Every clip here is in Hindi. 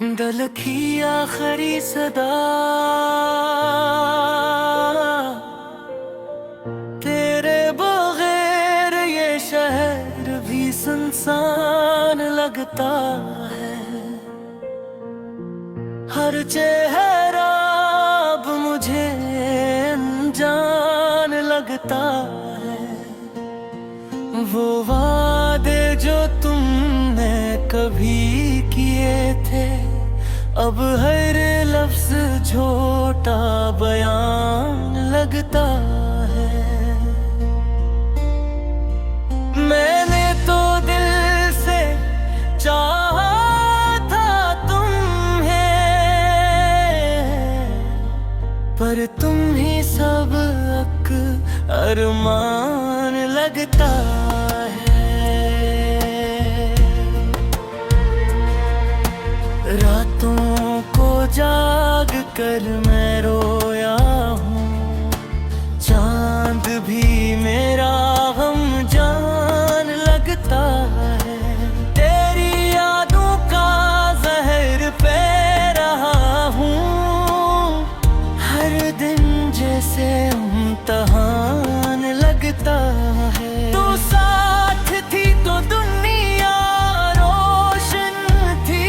दिल की आखिरी सदा तेरे बगैर ये शहर भी सुनसान लगता है। हर चेहरा अब मुझे अनजान लगता है। वो वादे जो तुमने कभी किए थे अब हर लफ्ज झूठा बयान लगता है। मैंने तो दिल से चाहा था तुम्हें, पर तुम ही सब अरमान लगता है। रातों को जाग कर मैं रोया हूँ, चांद भी मेरा गम जान लगता है। तेरी यादों का जहर पी रहा हूँ, हर दिन जैसे इम्तिहान लगता है। तू साथ थी तो दुनिया रोशन थी,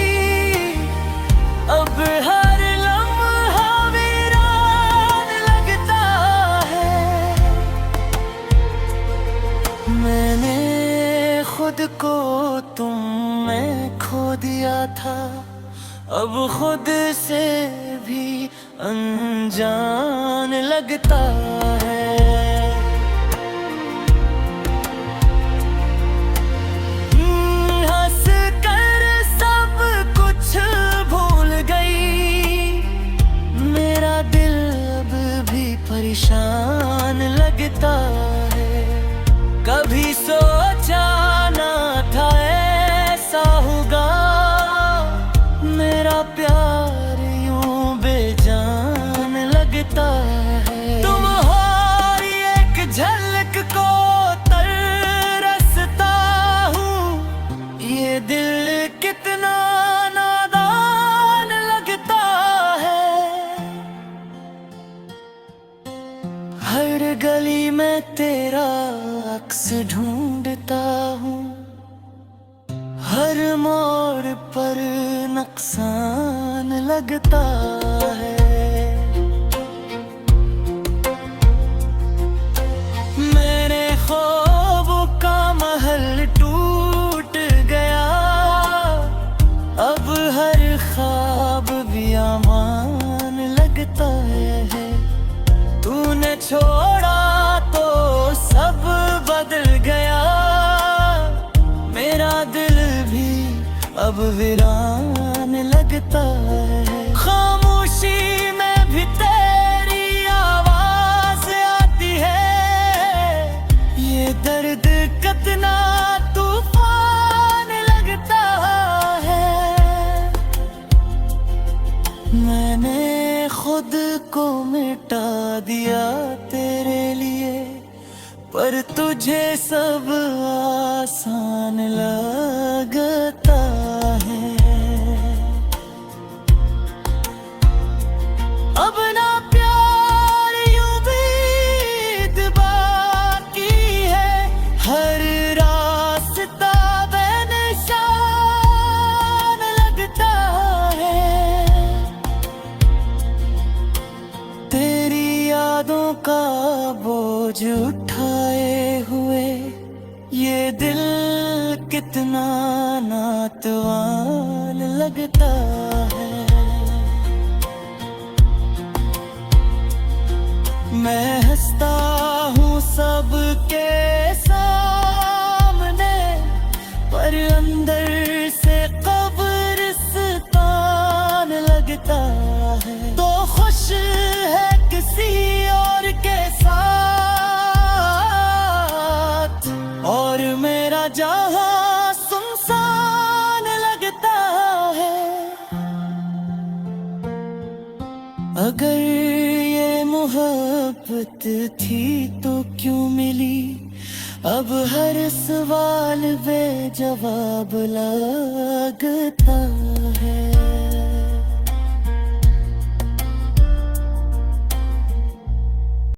अब हर लम्हा वीरान लगता है। मैंने खुद को तुम में खो दिया था, अब खुद से भी अनजान लगता है। हंस कर सब कुछ भूल गई, मेरा दिल अब भी परेशान लगता है। कभी सोचा ना था ऐसा होगा, मेरा प्यार यूं बेजान लगता है। तुम हो एक झलक को तरसता हूँ, ये दिल कितना नादान लगता है। हर गली में तेरा अक्स ढूंढता हूँ, हर मोड़ पर नुकसान लगता है। मेरे ख्वाबों का महल टूट गया, अब हर ख्वाब भी अमान लगता है। तूने छोड़ा तो सब बदल गया, मेरा दिल भी अब वीरान लगता है। खामोशी में भी तेरी आवाज आती है, ये दर्द कितना तूफान लगता है। मैंने खुद को मिटा दिया तेरे लिए, पर तुझे सब आसान लगता है। अब ना प्यार यूं भी बाकी है, हर रास्ता बेनिशान लगता है। तेरी यादों का बोझ उठाए हुए ये दिल कितना नातवान लगता है। मैं हंसता हूँ सबके सामने, पर अंदर से कब्रिस्तान लगता है। तो खुश है किसी और के साथ, और मेरा जहां सुनसान लगता है। अगर ये मोहब्बत थी तो क्यों मिली, अब हर सवाल बेजवाब लगता